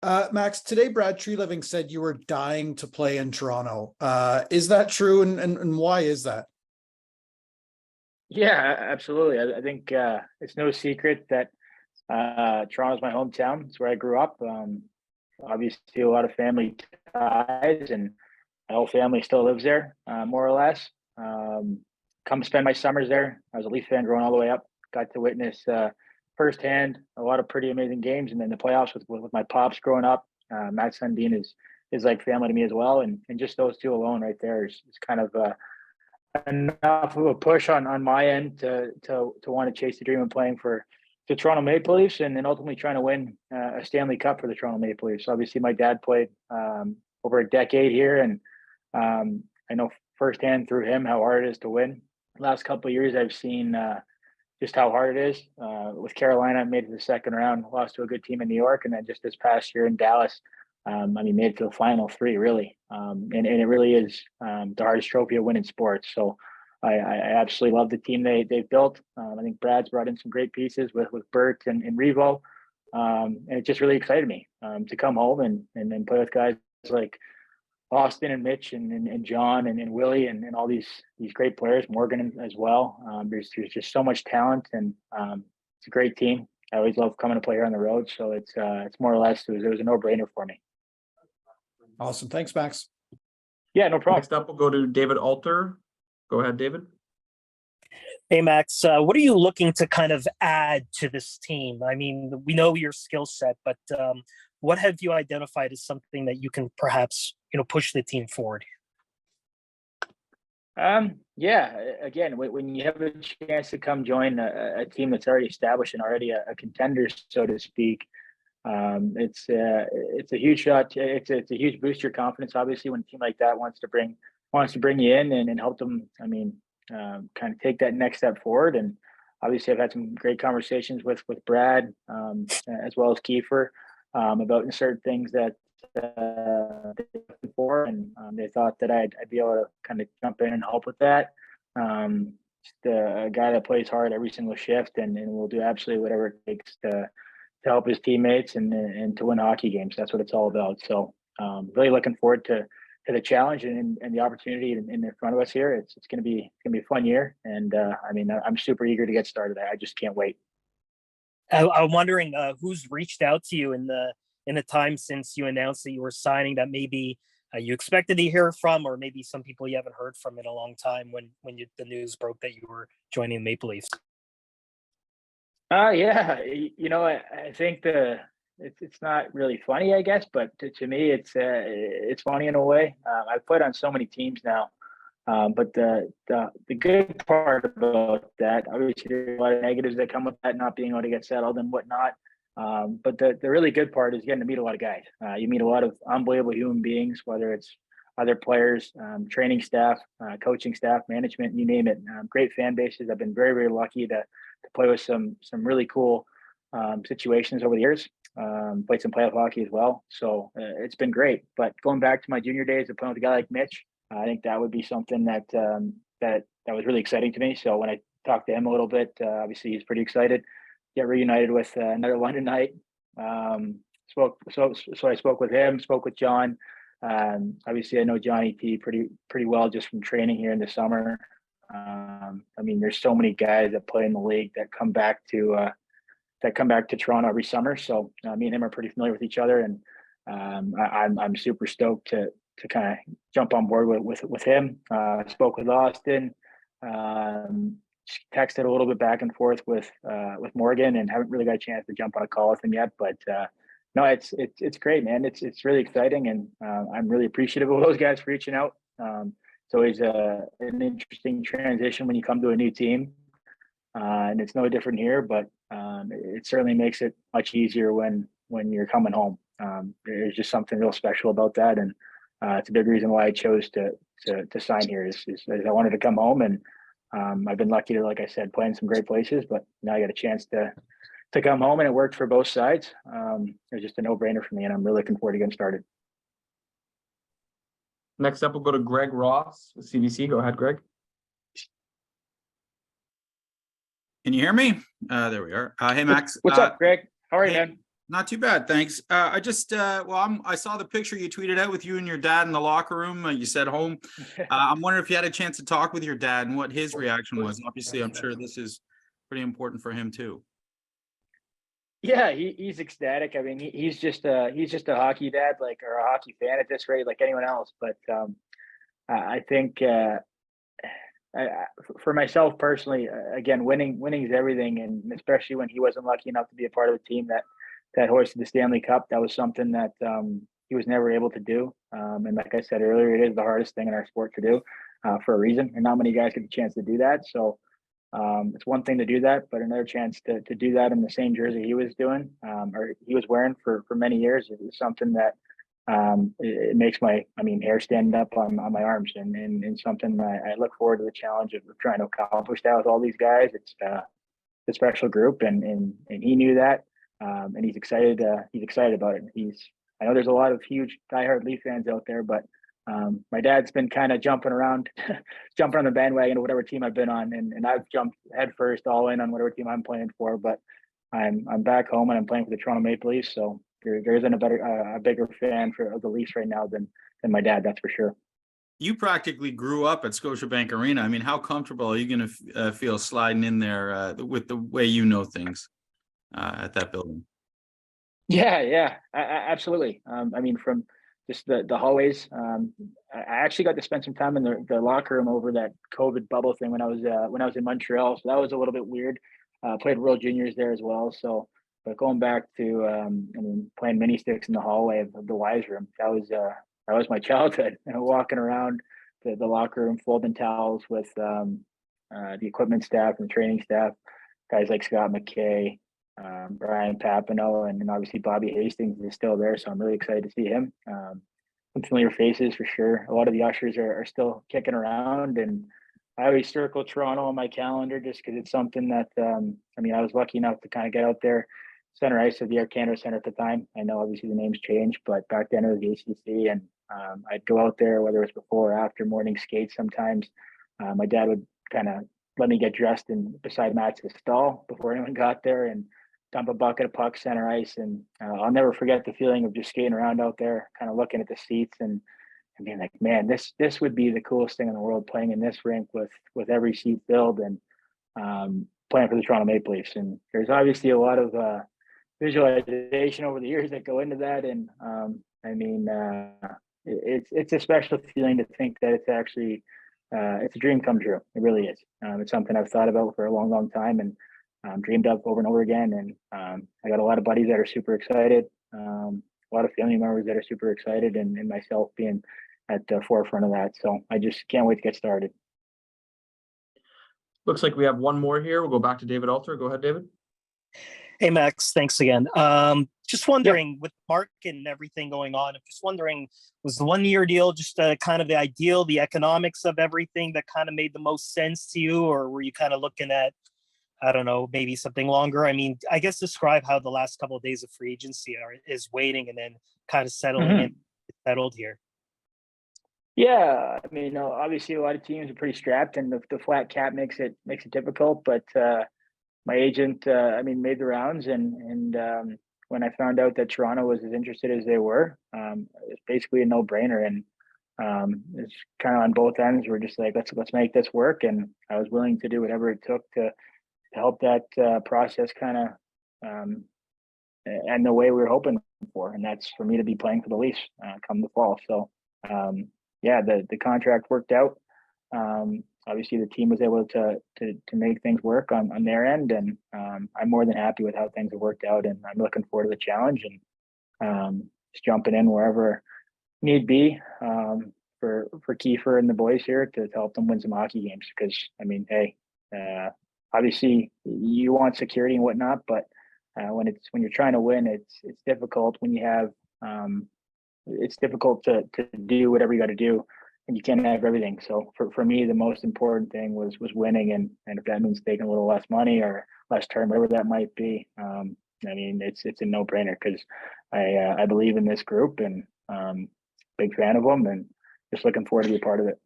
Max, today Brad Treliving said you were dying to play in Toronto. Is that true, and why is that? Yeah, absolutely. I think it's no secret that Toronto's my hometown. It's where I grew up. Obviously, a lot of family ties, and my whole family still lives there, more or less. Come spend my summers there. I was a Leaf fan growing all the way up. Got to witness firsthand a lot of pretty amazing games, and then the playoffs with my pops growing up. Matt Sundin is like family to me as well, and just those two alone right there is kind of enough of a push on my end to want to chase the dream of playing for the Toronto Maple Leafs and then ultimately trying to win a Stanley Cup for the Toronto Maple Leafs. Obviously, my dad played over a decade here, and I know firsthand through him how hard it is to win. Last couple of years, I've seen just how hard it is. With Carolina, I made it to the second round, lost to a good team in New York, and then just this past year in Dallas, made it to the final three, really. And it really is the hardest trophy to win in sports. So I absolutely love the team they've built. I think Brad's brought in some great pieces with Bert and Revo. And it just really excited me to come home and then play with guys like Austin and Mitch and John and Willie and all these great players, Morgan as well. There's just so much talent, and it's a great team. I always love coming to play here on the road, so it's more or less it was a no-brainer for me. Awesome, thanks, Max. Yeah, no problem. Next up, we'll go to David Alter. Go ahead, David. Hey, Max, what are you looking to kind of add to this team? I mean, we know your skill set, but what have you identified as something that you can perhaps, push the team forward? Yeah, again, when you have a chance to come join a team that's already established and already a contender, so to speak, it's a huge shot. It's a huge boost to your confidence. Obviously, when a team like that wants to bring you in and help them. Kind of take that next step forward. And obviously, I've had some great conversations with Brad as well as Kiefer about certain things that they're looking for, and they thought that I'd be able to kind of jump in and help with that. Just a guy that plays hard every single shift and will do absolutely whatever it takes to help his teammates and to win hockey games. That's what it's all about. So really looking forward to the challenge and the opportunity in front of us here. It's going to be a fun year, and I'm super eager to get started. I just can't wait. I'm wondering who's reached out to you in the time since you announced that you were signing, that maybe you expected to hear from, or maybe some people you haven't heard from in a long time when the news broke that you were joining the Maple Leafs. Yeah, I think it's not really funny, I guess, but to me, it's funny in a way. I've played on so many teams now, but the good part about that, obviously, there's a lot of negatives that come with that, not being able to get settled and whatnot. But the really good part is getting to meet a lot of guys. You meet a lot of unbelievable human beings, whether it's other players, training staff, coaching staff, management, you name it. Great fan bases. I've been very, very lucky to play with some really cool situations over the years. Played some playoff hockey as well, so it's been great. But going back to my junior days of playing with a guy like Mitch, I think that would be something that was really exciting to me. So when I talked to him a little bit, obviously he's pretty excited. Get reunited with another London night. So I spoke with him, spoke with John. Obviously, I know Johnny T pretty well just from training here in the summer. There's so many guys that play in the league that come back to Toronto every summer. So me and him are pretty familiar with each other, and I'm super stoked to kind of jump on board with him. Spoke with Austin, texted a little bit back and forth with Morgan, and haven't really got a chance to jump on a call with him yet. But no, it's great, man. It's really exciting, and I'm really appreciative of those guys for reaching out. It's always an interesting transition when you come to a new team, and it's no different here. But it certainly makes it much easier when you're coming home. There's just something real special about that, and it's a big reason why I chose to sign here. Is I wanted to come home, and I've been lucky to, like I said, play in some great places. But now I got a chance to come home, and it worked for both sides. It was just a no-brainer for me, and I'm really looking forward to getting started. Next up, we'll go to Greg Ross with CBC. Go ahead, Greg. Can you hear me? There we are. Hey, Max. What's up, Greg? How are you, man? Not too bad, thanks. I saw the picture you tweeted out with you and your dad in the locker room. You said home. I'm wondering if you had a chance to talk with your dad and what his reaction was. Obviously, I'm sure this is pretty important for him too. Yeah, he's ecstatic. I mean, he's just a hockey dad, like, or a hockey fan at this rate, like anyone else. But I think for myself personally, again, winning is everything, and especially when he wasn't lucky enough to be a part of a team that hoisted the Stanley Cup. That was something that he was never able to do. And like I said earlier, it is the hardest thing in our sport to do for a reason, and not many guys get the chance to do that. So it's one thing to do that, but another chance to do that in the same jersey he was doing, or he was wearing for many years, is something that it makes my hair stand up on my arms, and something I look forward to the challenge of trying to accomplish that with all these guys. It's a special group, and he knew that, and he's excited. He's excited about it. I know there's a lot of huge diehard Leaf fans out there, but my dad's been kind of jumping around, jumping on the bandwagon of whatever team I've been on, and I've jumped headfirst all in on whatever team I'm playing for. But I'm back home and I'm playing for the Toronto Maple Leafs, so there isn't a bigger fan of the Leafs right now than my dad. That's for sure. You practically grew up at Scotiabank Arena. I mean, how comfortable are you going to feel sliding in there with the way you know things at that building? Yeah, absolutely. I mean, from just the hallways. I actually got to spend some time in the locker room over that COVID bubble thing when I was in Montreal, so that was a little bit weird. Played World Juniors there as well. So, but going back to playing mini sticks in the hallway of the Wise Room, that was my childhood. Walking around the locker room, folding towels with the equipment staff and the training staff, guys like Scott McKay, Brian Papineau, and obviously Bobby Hastings is still there, so I'm really excited to see him. Some familiar faces for sure. A lot of the ushers are still kicking around, and I always circle Toronto on my calendar just because it's something that I was lucky enough to kind of get out there, center ice of the Air Canada Center at the time. I know obviously the name's changed, but back then it was the ACC, and I'd go out there whether it was before or after morning skates. Sometimes my dad would kind of let me get dressed beside Matt's stall before anyone got there, and dump a bucket of pucks center ice. And I'll never forget the feeling of just skating around out there, kind of looking at the seats and being like, man, this would be the coolest thing in the world, playing in this rink with every seat filled, and playing for the Toronto Maple Leafs. And there's obviously a lot of visualization over the years that go into that. And it's a special feeling to think that it's actually it's a dream come true. It really is. It's something I've thought about for a long time, and dreamed of over and over again. And I got a lot of buddies that are super excited, a lot of family members that are super excited, and myself being at the forefront of that. So I just can't wait to get started. Looks like we have one more here. We'll go back to David Alter. Go ahead, David. Hey, Max, thanks again. Just wondering, with market and everything going on, I'm just wondering, was the 1-year deal just kind of the ideal, the economics of everything that kind of made the most sense to you? Or were you kind of looking at, I don't know, maybe something longer? I mean, I guess describe how the last couple of days of free agency is waiting and then kind of settling in, settled here. Yeah, I mean, obviously a lot of teams are pretty strapped, and the flat cap makes it difficult. But my agent, made the rounds, and when I found out that Toronto was as interested as they were, it's basically a no-brainer. And it's kind of on both ends. We're just like, let's make this work, and I was willing to do whatever it took to help that process kind of and the way we were hoping for, and that's for me to be playing for the Leafs come the fall. So the contract worked out. Obviously the team was able to make things work on their end, and I'm more than happy with how things have worked out, and I'm looking forward to the challenge, and just jumping in wherever need be for Kiefer and the boys here to help them win some hockey games. Because obviously you want security and whatnot, but when you're trying to win, it's difficult when you have it's difficult to do whatever you got to do, and you can't have everything. So for me, the most important thing was winning, and if that means taking a little less money or less term, whatever that might be, it's a no-brainer, because I believe in this group, and big fan of them, and just looking forward to be a part of it.